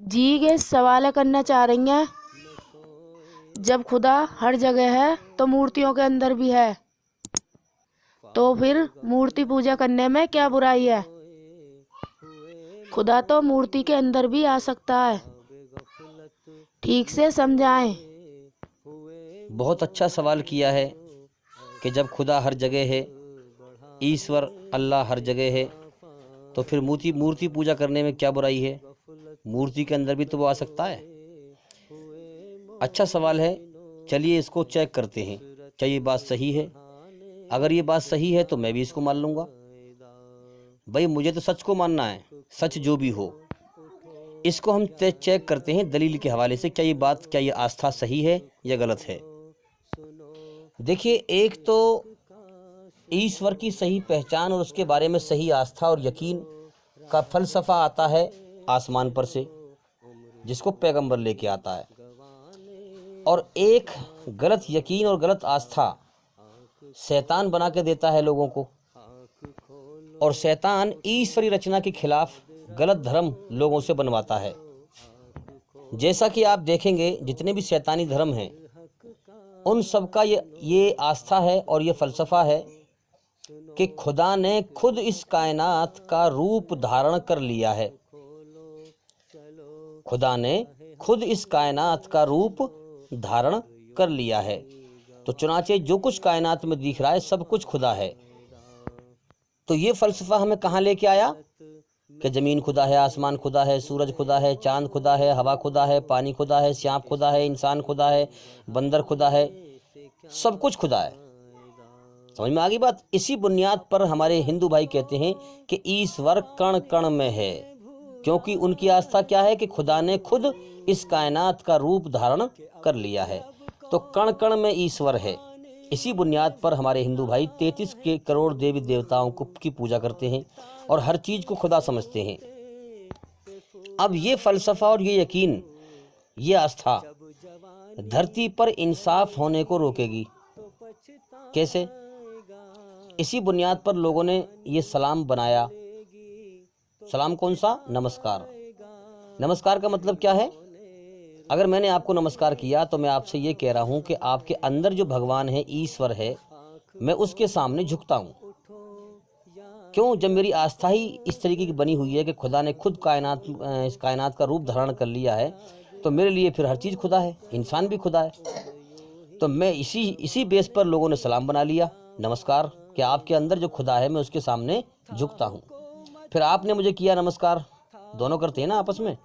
जी ये सवाल करना चाह रही हैं। जब खुदा हर जगह है तो मूर्तियों के अंदर भी है, तो फिर मूर्ति पूजा करने में क्या बुराई है? खुदा तो मूर्ति के अंदर भी आ सकता है, ठीक से समझाएं। बहुत अच्छा सवाल किया है कि जब खुदा हर जगह है, ईश्वर अल्लाह हर जगह है, तो फिर मूर्ति पूजा करने में क्या बुराई है? मूर्ति के अंदर भी तो वो आ सकता है। अच्छा सवाल है, चलिए इसको चेक करते हैं, क्या ये बात सही है? अगर ये बात सही है तो मैं भी इसको मान लूँगा। भाई मुझे तो सच को मानना है, सच जो भी हो। इसको हम चेक करते हैं दलील के हवाले से, क्या ये आस्था सही है या गलत है। देखिए, एक तो ईश्वर की सही पहचान और उसके बारे में सही आस्था और यकीन का फलसफा आता है आसमान पर से, जिसको पैगंबर लेके आता है। और एक गलत यकीन और गलत आस्था शैतान बना के देता है लोगों को, और शैतान ईश्वरी रचना के खिलाफ गलत धर्म लोगों से बनवाता है। जैसा कि आप देखेंगे, जितने भी शैतानी धर्म हैं उन सब का ये आस्था है और ये फलसफा है कि खुदा ने खुद इस कायनात का रूप धारण कर लिया है। खुदा ने खुद इस कायनात का रूप धारण कर लिया है, तो चुनाचे जो कुछ कायनात में दिख रहा है सब कुछ खुदा है। तो ये फलसफा हमें कहाँ लेके आया कि ज़मीन खुदा है, आसमान खुदा है, सूरज खुदा है, चांद खुदा है, हवा खुदा है, पानी खुदा है, सांप खुदा है, इंसान खुदा है, बंदर खुदा है, सब कुछ खुदा है। समझ में आ गई बात? इसी बुनियाद पर हमारे हिंदू भाई कहते हैं कि ईश्वर कण कण में है, क्योंकि उनकी आस्था क्या है कि खुदा ने खुद इस कायनात का रूप धारण कर लिया है, तो कण कण में ईश्वर है। इसी बुनियाद पर हमारे हिंदू भाई 33 के करोड़ देवी देवताओं की पूजा करते हैं और हर चीज को खुदा समझते हैं। अब ये फलसफा और ये यकीन, ये आस्था धरती पर इंसाफ होने को रोकेगी। कैसे? इसी बुनियाद पर लोगों ने ये सलाम बनाया। सलाम कौन सा? नमस्कार। नमस्कार का मतलब क्या है? अगर मैंने आपको नमस्कार किया तो मैं आपसे ये कह रहा हूँ कि आपके अंदर जो भगवान है, ईश्वर है, मैं उसके सामने झुकता हूँ। क्यों? जब मेरी आस्था ही इस तरीके की बनी हुई है कि खुदा ने खुद इस कायनात का रूप धारण कर लिया है, तो मेरे लिए फिर हर चीज़ खुदा है, इंसान भी खुदा है। तो मैं इसी बेस पर लोगों ने सलाम बना लिया, नमस्कार, कि आपके अंदर जो खुदा है मैं उसके सामने झुकता हूँ। फिर आपने मुझे किया नमस्कार, दोनों करते हैं ना आपस में,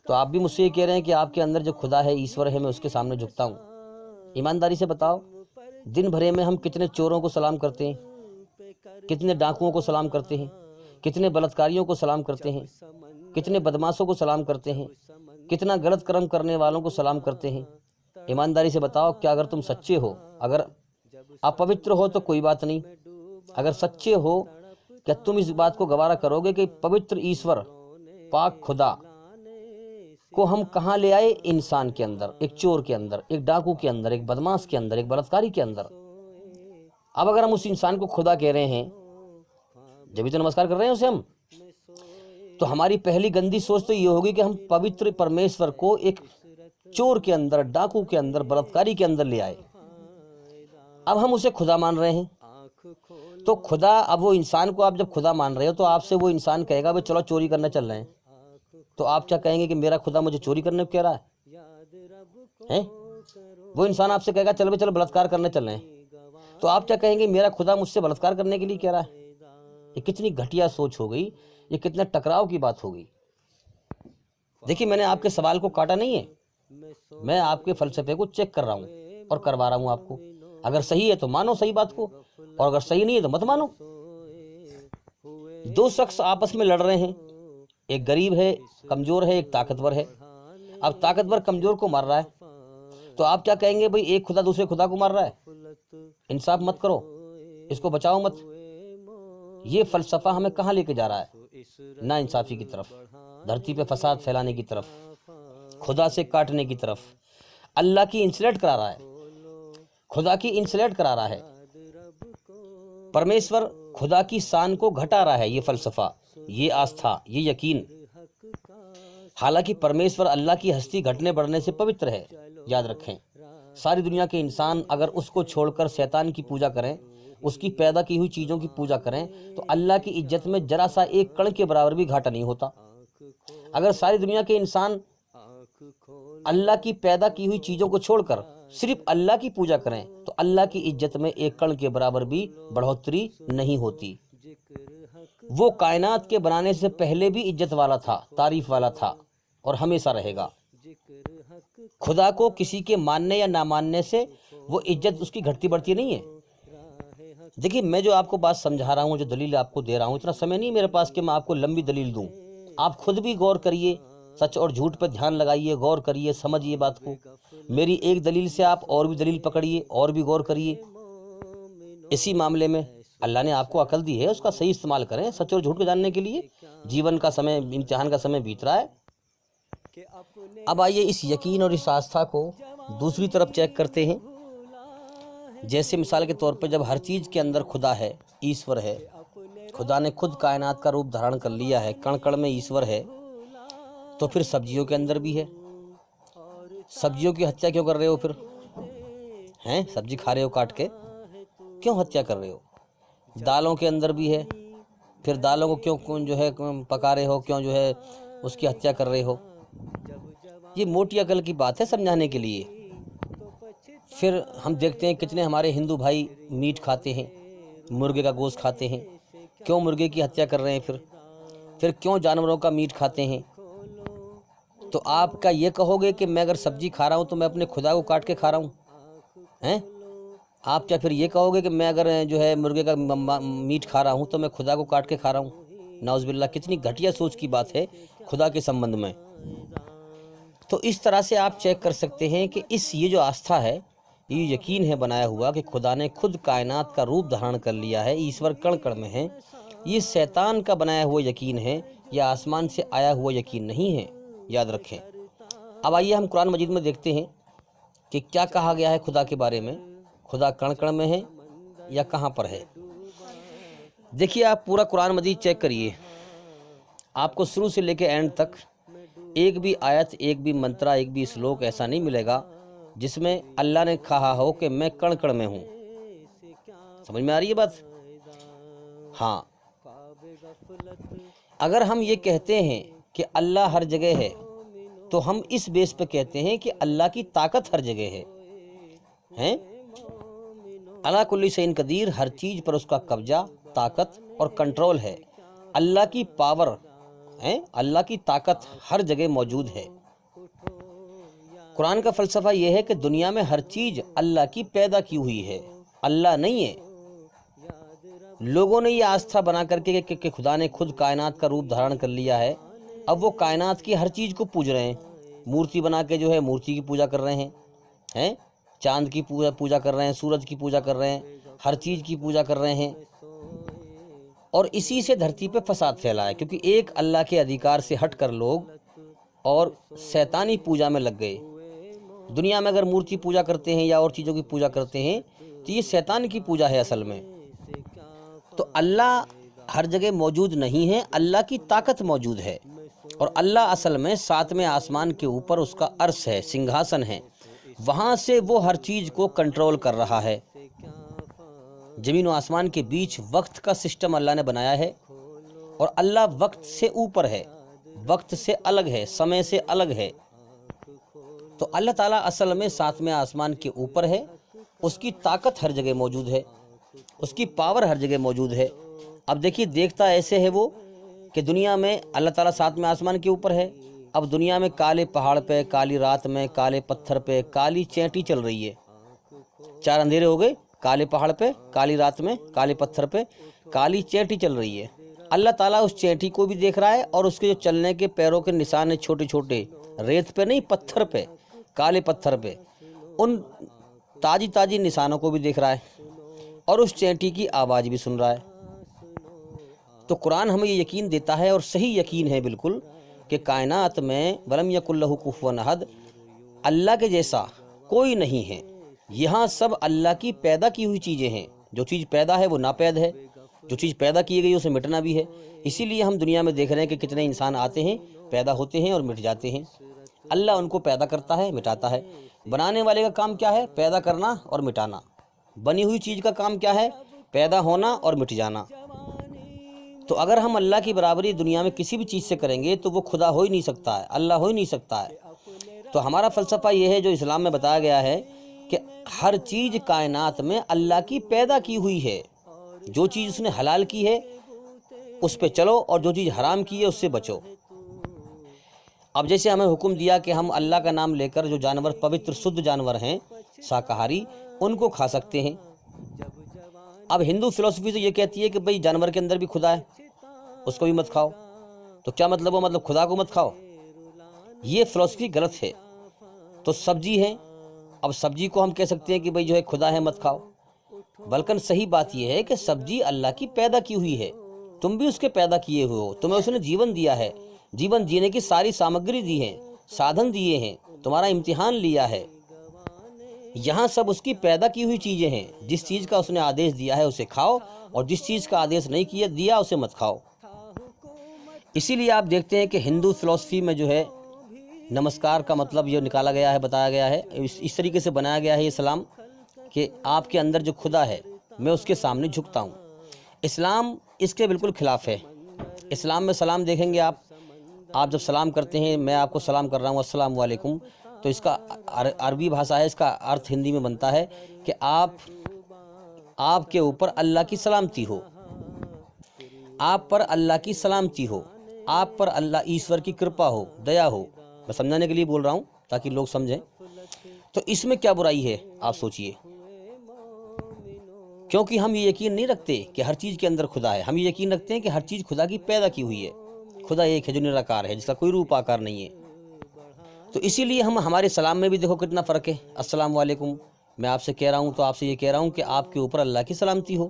तो आप भी मुझसे ये कह रहे हैं कि आपके अंदर जो खुदा है, ईश्वर है, मैं उसके सामने झुकता हूँ। ईमानदारी से बताओ, दिन भरे में हम कितने चोरों को सलाम करते हैं, कितने डाकुओं को सलाम करते हैं, कितने बलात्कारियों को सलाम करते हैं, कितने बदमाशों को सलाम करते हैं, कितना गलत कर्म करने वालों को सलाम करते हैं। ईमानदारी से बताओ, क्या अगर तुम सच्चे हो, अगर अपवित्र हो तो कोई बात नहीं, अगर सच्चे हो, क्या तुम इस बात को गवारा करोगे कि पवित्र ईश्वर, पाक खुदा को हम कहाँ ले आए? इंसान के अंदर, एक चोर के अंदर, एक डाकू के अंदर, एक बदमाश के अंदर, एक बलात्कारी के अंदर। अब अगर हम उस इंसान को खुदा कह रहे हैं, जब भी तो नमस्कार कर रहे हैं उसे हम, तो हमारी पहली गंदी सोच तो ये होगी कि हम पवित्र परमेश्वर को एक चोर के अंदर, डाकू के अंदर, बलात्कारी के अंदर ले आए। अब हम उसे खुदा मान रहे हैं। तो खुदा, अब वो इंसान को आप जब खुदा मान रहे हो तो आपसे वो इंसान कहेगा भाई चलो चोरी करना चल रहे हैं, तो आप क्या कहेंगे कि मेरा खुदा मुझे चोरी करने को कह रहा है? वो इंसान आपसे कहेगा चल भाई चलो बलात्कार करने चल रहे हैं, तो आप क्या कहेंगे? मेरा खुदा मुझसे बलात्कार करने के लिए कह रहा है। ये कितनी घटिया सोच हो गई, ये कितना टकराव की बात हो गई। देखिए, मैंने आपके सवाल को काटा नहीं है, मैं आपके फलसफे को चेक कर रहा हूँ और करवा रहा हूँ आपको। अगर सही है तो मानो सही बात को, और अगर सही नहीं है तो मत मानो। दो शख्स आपस में लड़ रहे हैं, एक गरीब है, कमजोर है, एक ताकतवर है। अब ताकतवर कमजोर को मार रहा है, तो आप क्या कहेंगे? भाई एक खुदा दूसरे खुदा को मार रहा है, इंसाफ मत करो, इसको बचाओ मत। ये फलसफा हमें कहाँ लेके जा रहा है? ना इंसाफी की तरफ, धरती पे फसाद फैलाने की तरफ, खुदा से काटने की तरफ, अल्लाह की इंसल्ट करा रहा है, खुदा की इंसल्ट करा रहा है। परमेश्वर खुदा की शान को घटा रहा है। ये फलसफा, ये आस्था, ये यकीन हालांकि परमेश्वर अल्लाह की हस्ती घटने बढ़ने से पवित्र है। याद रखें, सारी दुनिया के इंसान अगर उसको छोड़कर शैतान की पूजा करें, उसकी पैदा की हुई चीज़ों की पूजा करें, तो अल्लाह की इज्जत में जरा सा एक कण के बराबर भी घाटा नहीं होता। अगर सारी दुनिया के इंसान अल्लाह की पैदा की हुई चीज़ों को छोड़कर सिर्फ अल्लाह की पूजा करें, तो अल्लाह की इज्जत में एक कण के बराबर भी बढ़ोतरी नहीं होती। वो कायनात के बनाने से पहले भी इज्जत वाला था, तारीफ वाला था और हमेशा रहेगा। खुदा को किसी के मानने या ना मानने से वो इज्जत उसकी घटती बढ़ती नहीं है। देखिए, मैं जो आपको बात समझा रहा हूँ, जो दलील आपको दे रहा हूँ, इतना समय नहीं मेरे पास कि मैं आपको लंबी दलील दूँ। आप खुद भी गौर करिए, सच और झूठ पर ध्यान लगाइए, गौर करिए, समझिए बात को। मेरी एक दलील से आप और भी दलील पकड़िए और भी गौर करिए। इसी मामले में अल्लाह ने आपको अकल दी है, उसका सही इस्तेमाल करें सच और झूठ को जानने के लिए। जीवन का समय, इम्तिहान का समय बीत रहा है। अब आइए इस यकीन और इस आस्था को दूसरी तरफ चेक करते हैं। जैसे मिसाल के तौर पर जब हर चीज़ के अंदर खुदा है, ईश्वर है, खुदा ने खुद कायनात का रूप धारण कर लिया है, कण कण में ईश्वर है, तो फिर सब्जियों के अंदर भी है। सब्जियों की हत्या क्यों कर रहे हो फिर? हैं, सब्जी खा रहे हो काट के, क्यों हत्या कर रहे हो? दालों के अंदर भी है, फिर दालों को क्यों जो है पका रहे हो, क्यों जो है उसकी हत्या कर रहे हो? ये मोटी अकल की बात है समझाने के लिए। फिर हम देखते हैं कितने हमारे हिंदू भाई मीट खाते हैं, मुर्गे का गोश्त खाते हैं, क्यों मुर्गे की हत्या कर रहे हैं? फिर क्यों जानवरों का मीट खाते हैं? तो आप क्या ये कहोगे कि मैं अगर सब्जी खा रहा हूँ तो मैं अपने खुदा को काट के खा रहा हूँ? हैं? आप क्या फिर ये कहोगे कि मैं अगर जो है मुर्गे का मीट खा रहा हूँ तो मैं खुदा को काट के खा रहा हूँ? नाउज़ुबिल्लाह, कितनी घटिया सोच की बात है खुदा के संबंध में। तो इस तरह से आप चेक कर सकते हैं कि ये जो आस्था है, ये यकीन है बनाया हुआ कि खुदा ने खुद कायनात का रूप धारण कर लिया है, ईश्वर कण कण में है, ये शैतान का बनाया हुआ यकीन है, यह आसमान से आया हुआ यकीन नहीं है। याद रखें। अब आइए हम कुरान मजीद में देखते हैं कि क्या कहा गया है खुदा के बारे में। खुदा कण कण में है या कहाँ पर है? देखिए, आप पूरा कुरान मजीद चेक करिए, आपको शुरू से लेकर एंड तक एक भी आयत, एक भी मंत्रा, एक भी श्लोक ऐसा नहीं मिलेगा जिसमें अल्लाह ने कहा हो कि मैं कण कण में हूँ। समझ में आ रही है बात? हाँ, अगर हम ये कहते हैं कि अल्लाह हर जगह है, तो हम इस बेस पे कहते हैं कि अल्लाह की ताकत हर जगह है। हैं? अला कुल्ली शैइन कदीर, हर चीज़ पर उसका कब्जा, ताकत और कंट्रोल है। अल्लाह की पावर है, अल्लाह की ताकत हर जगह मौजूद है। कुरान का फ़लसफ़ा यह है कि दुनिया में हर चीज़ अल्लाह की पैदा की हुई है, अल्लाह नहीं है। लोगों ने ये आस्था बना करके कि खुदा ने खुद कायनात का रूप धारण कर लिया है, अब वो कायनात की हर चीज़ को पूज रहे हैं। मूर्ति बना के जो है मूर्ति की पूजा कर रहे हैं, चांद की पूजा कर रहे हैं, सूरज की पूजा कर रहे हैं, हर चीज़ की पूजा कर रहे हैं। और इसी से धरती पे फसाद फैला है, क्योंकि एक अल्लाह के अधिकार से हटकर लोग और शैतानी पूजा में लग गए। दुनिया में अगर मूर्ति पूजा करते हैं या और चीज़ों की पूजा करते हैं तो ये शैतान की पूजा है असल में। तो अल्लाह हर जगह मौजूद नहीं है, अल्लाह की ताकत मौजूद है। और अल्लाह असल में सातवें आसमान के ऊपर उसका अर्श है, सिंहासन है, वहाँ से वो हर चीज़ को कंट्रोल कर रहा है। ज़मीन और आसमान के बीच वक्त का सिस्टम अल्लाह ने बनाया है, और अल्लाह वक्त से ऊपर है, वक्त से अलग है, समय से अलग है। तो अल्लाह ताला असल में सातवें आसमान के ऊपर है, उसकी ताकत हर जगह मौजूद है, उसकी पावर हर जगह मौजूद है। अब देखिए, देखता ऐसे है वो कि दुनिया में अल्लाह ताला सातवें आसमान के ऊपर है। अब दुनिया में काले पहाड़ पे, काली रात में, काले पत्थर पे काली चैंटी चल रही है। 4 अंधेरे हो गए, काले पहाड़ पे, काली रात में, काले पत्थर पे काली चैंटी चल रही है। अल्लाह ताला उस चैंटी को भी देख रहा है, और उसके जो चलने के पैरों के निशान है छोटे छोटे, रेत पे नहीं, पत्थर पे, काले पत्थर पे, उन ताजी ताजी निशानों को भी देख रहा है, और उस चैंटी की आवाज़ भी सुन रहा है। तो कुरान हमें ये यकीन देता है, और सही यकीन है बिल्कुल, कि कायनात में वलम यकुल लहु कुफुवन अहद, अल्लाह के जैसा कोई नहीं है। यहाँ सब अल्लाह की पैदा की हुई चीज़ें हैं। जो चीज़ पैदा है वो नापैद है, जो चीज़ पैदा की गई उसे मिटना भी है। इसीलिए हम दुनिया में देख रहे हैं कि कितने इंसान आते हैं पैदा होते हैं और मिट जाते हैं। अल्लाह उनको पैदा करता है, मिटाता है। बनाने वाले का काम क्या है? पैदा करना और मिटाना। बनी हुई चीज़ का काम क्या है? पैदा होना और मिट जाना। तो अगर हम अल्लाह की बराबरी दुनिया में किसी भी चीज़ से करेंगे तो वो खुदा हो ही नहीं सकता है, अल्लाह हो ही नहीं सकता है। तो हमारा फ़लसफ़ा ये है जो इस्लाम में बताया गया है कि हर चीज़ कायनात में अल्लाह की पैदा की हुई है। जो चीज़ उसने हलाल की है उस पे चलो और जो चीज़ हराम की है उससे बचो। अब जैसे हमें हुक्म दिया कि हम अल्लाह का नाम लेकर जो जानवर पवित्र शुद्ध जानवर हैं शाकाहारी, उनको खा सकते हैं। अब हिंदू फिलॉसफी तो ये कहती है कि भाई जानवर के अंदर भी खुदा है, उसको भी मत खाओ। तो क्या मतलब हो? मतलब खुदा को मत खाओ। ये फिलॉसफी गलत है। तो सब्जी है, अब सब्जी को हम कह सकते हैं कि भाई जो है खुदा है मत खाओ। बल्कि सही बात यह है कि सब्जी अल्लाह की पैदा की हुई है, तुम भी उसके पैदा किए हुए हो। तुम्हें उसने जीवन दिया है, जीवन जीने की सारी सामग्री दी है, साधन दिए हैं, तुम्हारा इम्तिहान लिया है। यहाँ सब उसकी पैदा की हुई चीज़ें हैं। जिस चीज़ का उसने आदेश दिया है उसे खाओ और जिस चीज़ का आदेश नहीं किया दिया उसे मत खाओ। इसीलिए आप देखते हैं कि हिंदू फिलॉसफी में जो है नमस्कार का मतलब ये निकाला गया है, बताया गया है, इस तरीके से बनाया गया है ये सलाम कि आपके अंदर जो खुदा है मैं उसके सामने झुकता हूँ। इस्लाम इसके बिल्कुल ख़िलाफ़ है। इस्लाम में सलाम देखेंगे आप जब सलाम करते हैं, मैं आपको सलाम कर रहा हूँ अस्सलाम वालेकुम, तो इसका अरबी भाषा है, इसका अर्थ हिंदी में बनता है कि आपके ऊपर अल्लाह की सलामती हो, आप पर अल्लाह की सलामती हो, आप पर अल्लाह ईश्वर की कृपा हो, दया हो। मैं समझाने के लिए बोल रहा हूँ ताकि लोग समझें। तो इसमें क्या बुराई है आप सोचिए, क्योंकि हम ये यकीन नहीं रखते कि हर चीज़ के अंदर खुदा है। हम ये यकीन रखते हैं कि हर चीज़ खुदा की पैदा की हुई है। खुदा एक है जो निराकार है, जिसका कोई रूप आकार नहीं है। तो इसीलिए हम हमारे सलाम में भी देखो कितना फ़र्क है। अस्सलाम वालेकुम मैं आपसे कह रहा हूँ तो आपसे ये कह रहा हूँ कि आपके ऊपर अल्लाह की सलामती हो,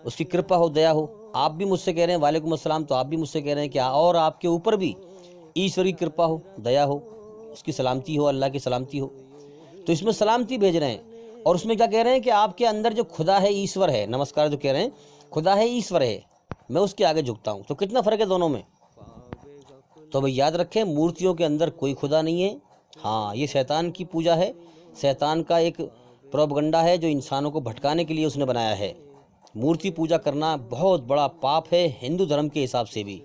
उसकी कृपा हो, दया हो। आप भी मुझसे कह रहे हैं वालेकुम अस्सलाम, तो आप भी मुझसे कह रहे हैं कि और आपके ऊपर भी ईश्वर की कृपा हो, दया हो, उसकी सलामती हो, अल्लाह की सलामती हो। तो इसमें सलामती भेज रहे हैं। और उसमें क्या कह रहे हैं कि आपके अंदर जो खुदा है, ईश्वर है, नमस्कार जो कह रहे हैं खुदा है, ईश्वर है, मैं उसके आगे झुकता हूँ। तो कितना फ़र्क है दोनों में। तो भाई याद रखें, मूर्तियों के अंदर कोई खुदा नहीं है। हाँ, ये शैतान की पूजा है, शैतान का एक प्रोपगंडा है जो इंसानों को भटकाने के लिए उसने बनाया है। मूर्ति पूजा करना बहुत बड़ा पाप है हिंदू धर्म के हिसाब से भी।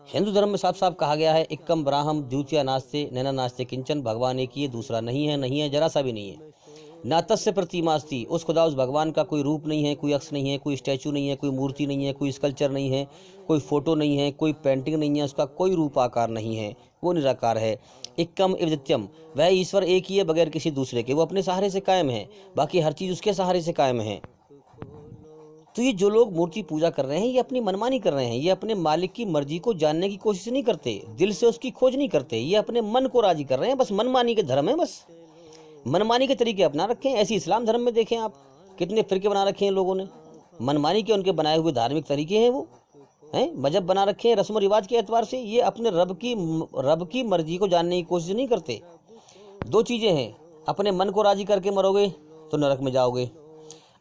हिंदू धर्म में साफ साफ कहा गया है, इक्कम ब्राह्म द्वितीय नास्ते नैना नास्ते किंचन, भगवान एक ही है, दूसरा नहीं है, नहीं है, जरा सा भी नहीं है। ना तस्य प्रतिमास्ति, उस खुदा उस भगवान का कोई रूप नहीं है, कोई अक्ष नहीं है, कोई स्टैचू नहीं है, कोई मूर्ति नहीं है, कोई स्कल्पचर नहीं है, कोई फ़ोटो नहीं है, कोई पेंटिंग नहीं है, उसका कोई रूप आकार नहीं है, वो निराकार है। इक्कम इवदित्यम, वह ईश्वर एक ही है बगैर किसी दूसरे के, वो अपने सहारे से कायम है, बाकी हर चीज़ उसके सहारे से कायम है। तो ये जो लोग मूर्ति पूजा कर रहे हैं ये अपनी मनमानी कर रहे हैं। ये अपने मालिक की मर्जी को जानने की कोशिश नहीं करते, दिल से उसकी खोज नहीं करते, ये अपने मन को राजी कर रहे हैं। बस मनमानी के धर्म है, बस मनमानी के तरीके अपना रखे हैं। ऐसी इस्लाम धर्म में देखें आप कितने फ़िरके बना रखे हैं लोगों ने, मनमानी के उनके बनाए हुए धार्मिक तरीके हैं, वो हैं मजहब बना रखे हैं रस्म व रिवाज के एतबार से। ये अपने रब की मर्जी को जानने की कोशिश नहीं करते। दो चीज़ें हैं, अपने मन को राजी करके मरोगे तो नरक में जाओगे,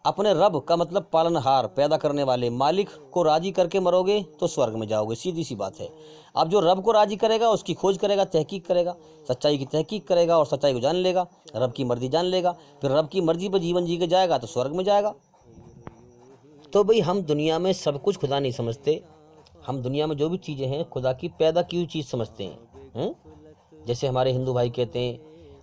अपने रब का मतलब पालनहार, पैदा करने वाले मालिक को राजी करके मरोगे तो स्वर्ग में जाओगे। सीधी सी बात है। अब जो रब को राजी करेगा उसकी खोज करेगा, तहकीक करेगा, सच्चाई की तहकीक करेगा और सच्चाई को जान लेगा, रब की मर्जी जान लेगा, फिर रब की मर्जी पर जीवन जी के जाएगा तो स्वर्ग में जाएगा। तो भाई हम दुनिया में सब कुछ खुदा नहीं समझते। हम दुनिया में जो भी चीज़ें हैं खुदा की पैदा की हुई चीज़ समझते हैं। जैसे हमारे हिंदू भाई कहते हैं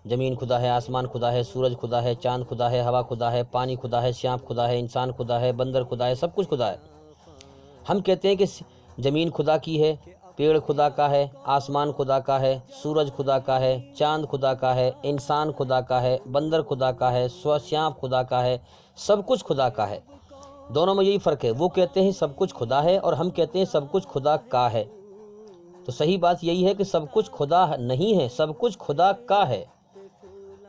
ज़मीन खुदा है, आसमान खुदा है, सूरज खुदा है, चांद खुदा है, हवा खुदा है, पानी खुदा है, सांप खुदा है, इंसान खुदा है, बंदर खुदा है, सब कुछ खुदा है। हम कहते हैं कि ज़मीन खुदा की है, पेड़ खुदा का है, आसमान खुदा का है, सूरज खुदा का है, चांद खुदा का है, इंसान खुदा का है, बंदर खुदा का है, सांप खुदा का है, सब कुछ खुदा का है। दोनों में यही फ़र्क है। वो कहते हैं सब कुछ खुदा है और हम कहते हैं सब कुछ खुदा का है। तो सही बात यही है कि सब कुछ खुदा नहीं है, सब कुछ खुदा का है।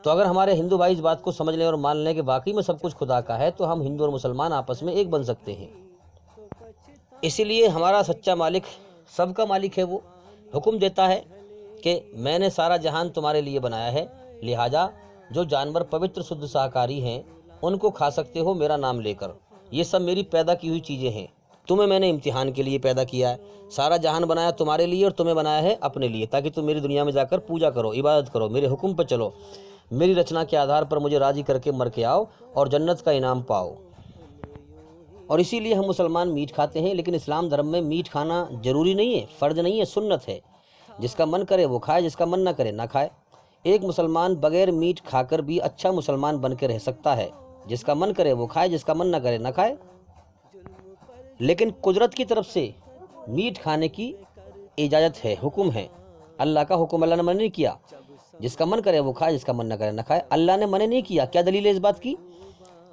तो अगर हमारे हिंदू भाई इस बात को समझ लें और मान लें कि वाकई में सब कुछ खुदा का है तो हम हिंदू और मुसलमान आपस में एक बन सकते हैं। इसीलिए हमारा सच्चा मालिक सबका मालिक है। वो हुक्म देता है कि मैंने सारा जहान तुम्हारे लिए बनाया है, लिहाजा जो जानवर पवित्र शुद्ध शाकाहारी हैं उनको खा सकते हो मेरा नाम लेकर। ये सब मेरी पैदा की हुई चीज़ें हैं, तुम्हें मैंने इम्तिहान के लिए पैदा किया है, सारा जहान बनाया तुम्हारे लिए और तुम्हें बनाया है अपने लिए, ताकि तुम मेरी दुनिया में जाकर पूजा करो, इबादत करो, मेरे हुक्म पर चलो, मेरी रचना के आधार पर मुझे राज़ी करके मर के आओ और जन्नत का इनाम पाओ। और इसीलिए हम मुसलमान मीट खाते हैं, लेकिन इस्लाम धर्म में मीट खाना ज़रूरी नहीं है, फ़र्ज नहीं है, सुन्नत है। जिसका मन करे वो खाए, जिसका मन ना करे ना खाए। एक मुसलमान बगैर मीट खाकर भी अच्छा मुसलमान बन के रह सकता है। जिसका मन करे वो खाए, जिसका मन ना करे ना खाए। लेकिन कुदरत की तरफ से मीट खाने की इजाज़त है, हुक्म है। अल्लाह का हुक्म अल्लाह ने मना नहीं किया। जिसका मन करे वो खाए, जिसका मन ना करे ना खाए। अल्लाह ने मना नहीं किया। क्या दलील है इस बात की?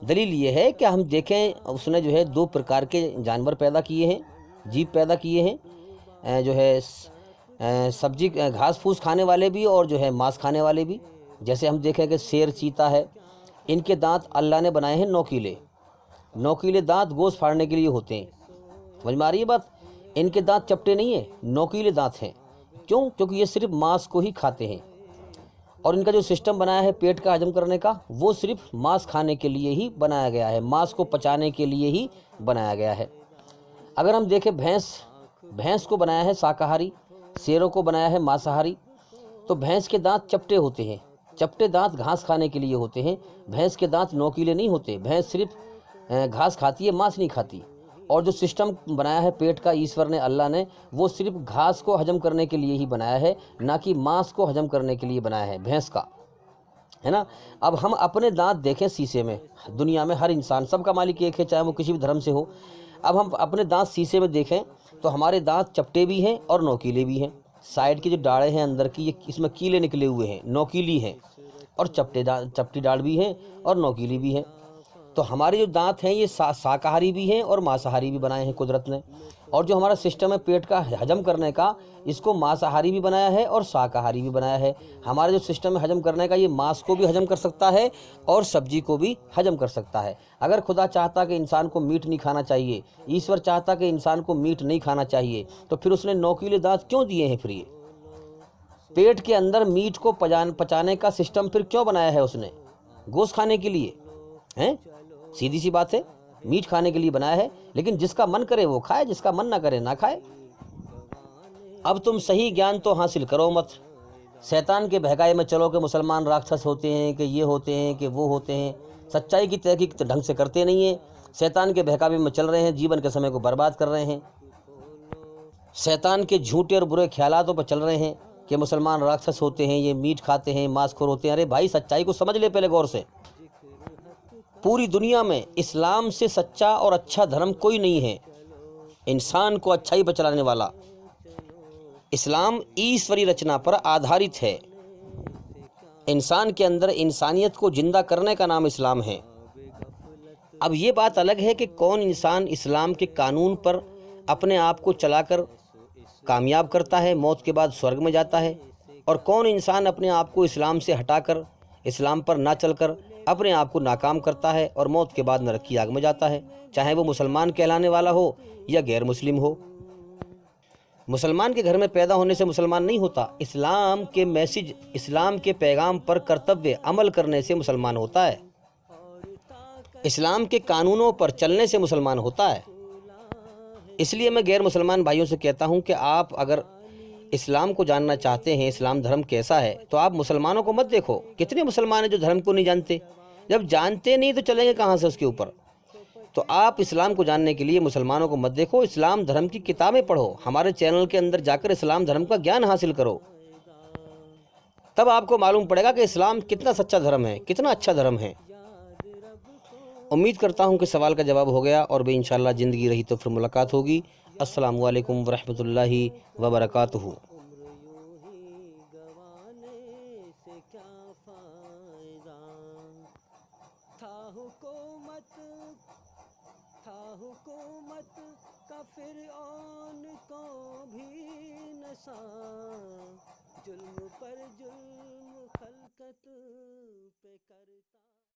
दलील ये है कि हम देखें, उसने जो है 2 प्रकार के जानवर पैदा किए हैं, जीव पैदा किए हैं, जो है सब्जी घास फूस खाने वाले भी और जो है मांस खाने वाले भी। जैसे हम देखें कि शेर, चीता है, इनके दांत अल्लाह ने बनाए हैं नोकीले। नोकीले दांत गोश्त फाड़ने के लिए होते हैं। समझ में आ रही है बात? इनके दांत चपटे नहीं है, नोकीले दांत हैं। क्यों? क्योंकि ये सिर्फ मांस को ही खाते हैं। और इनका जो सिस्टम बनाया है पेट का हजम करने का, वो सिर्फ मांस खाने के लिए ही बनाया गया है, मांस को पचाने के लिए ही बनाया गया है। अगर हम देखें, भैंस को बनाया है शाकाहारी, शेरों को बनाया है मांसाहारी। तो भैंस के दांत चपटे होते हैं। चपटे दांत घास खाने के लिए होते हैं। भैंस के दांत नोकीले नहीं होते। भैंस सिर्फ घास खाती है, मांस नहीं खाती। और जो सिस्टम बनाया है पेट का ईश्वर ने, अल्लाह ने, वो सिर्फ घास को हजम करने के लिए ही बनाया है, ना कि मांस को हजम करने के लिए बनाया है भैंस का, है ना। अब हम अपने दांत देखें शीशे में, दुनिया में हर इंसान, सबका मालिक एक है, चाहे वो किसी भी धर्म से हो। अब हम अपने दांत शीशे में देखें तो हमारे दांत चपटे भी हैं और नोकीले भी हैं। साइड की जो डाढ़ें हैं अंदर की, ये इसमें कीले निकले हुए हैं, नोकीली हैं। और चपटी डाढ़ भी हैं और नोकीली भी हैं। तो हमारे जो दांत हैं ये शाकाहारी भी हैं और मांसाहारी भी बनाए हैं कुदरत ने। और जो हमारा सिस्टम है पेट का हजम करने का, इसको मांसाहारी भी बनाया है और शाकाहारी भी बनाया है। हमारा जो सिस्टम है हजम करने का, ये मांस को भी हजम कर सकता है और सब्जी को भी हजम कर सकता है। अगर खुदा चाहता कि इंसान को मीट नहीं खाना चाहिए, ईश्वर चाहता कि इंसान को मीट नहीं खाना चाहिए, तो फिर उसने नोकीले दांत क्यों दिए हैं? फिर ये पेट के अंदर मीट को पचाने का सिस्टम फिर क्यों बनाया है उसने? गोश्त खाने के लिए हैं? सीधी सी बात है, मीट खाने के लिए बनाया है। लेकिन जिसका मन करे वो खाए, जिसका मन ना करे ना खाए। अब तुम सही ज्ञान तो हासिल करो मत, शैतान के बहकाए में चलो कि मुसलमान राक्षस होते हैं, कि ये होते हैं, कि वो होते हैं। सच्चाई की तहकीक ढंग से करते नहीं है, शैतान के बहकावे में चल रहे हैं, जीवन के समय को बर्बाद कर रहे हैं। शैतान के झूठे और बुरे ख्यालातों पर चल रहे हैं कि मुसलमान राक्षस होते हैं, ये मीट खाते हैं, मांसखोर होते हैं। अरे भाई, सच्चाई को समझ ले पहले गौर से। पूरी दुनिया में इस्लाम से सच्चा और अच्छा धर्म कोई नहीं है, इंसान को अच्छाई पर चलाने वाला। इस्लाम ईश्वरी रचना पर आधारित है। इंसान के अंदर इंसानियत को जिंदा करने का नाम इस्लाम है। अब ये बात अलग है कि कौन इंसान इस्लाम के कानून पर अपने आप को चलाकर कामयाब करता है, मौत के बाद स्वर्ग में जाता है, और कौन इंसान अपने आप को इस्लाम से हटाकर, इस्लाम पर ना चलकर अपने आप को नाकाम करता है और मौत के बाद नरक की आग में जाता है, चाहे वो मुसलमान कहलाने वाला हो या गैर मुस्लिम हो। मुसलमान के घर में पैदा होने से मुसलमान नहीं होता। इस्लाम के मैसेज, इस्लाम के पैगाम पर कर्तव्य अमल करने से मुसलमान होता है। इस्लाम के कानूनों पर चलने से मुसलमान होता है। इसलिए मैं गैर मुसलमान भाइयों से कहता हूं कि आप अगर इस्लाम को जानना चाहते हैं, इस्लाम धर्म कैसा है, तो आप मुसलमानों को मत देखो। कितने मुसलमान हैं जो धर्म को नहीं जानते? जब जानते नहीं तो चलेंगे कहाँ से उसके ऊपर? तो आप इस्लाम को जानने के लिए मुसलमानों को मत देखो, इस्लाम धर्म की किताबें पढ़ो। हमारे चैनल के अंदर जाकर इस्लाम धर्म का ज्ञान हासिल करो, तब आपको मालूम पड़ेगा कि इस्लाम कितना सच्चा धर्म है, कितना अच्छा धर्म है। उम्मीद करता हूं कि सवाल का जवाब हो गया, और भी इंशाअल्लाह ज़िंदगी रही तो फिर मुलाकात होगी। अस्सलामु अलैकुम वरहमतुल्लाहि वबरकातुहू। हुकूमत का फिरऔन को भी नशा, जुल्म पर जुल्म खलकत पे करता।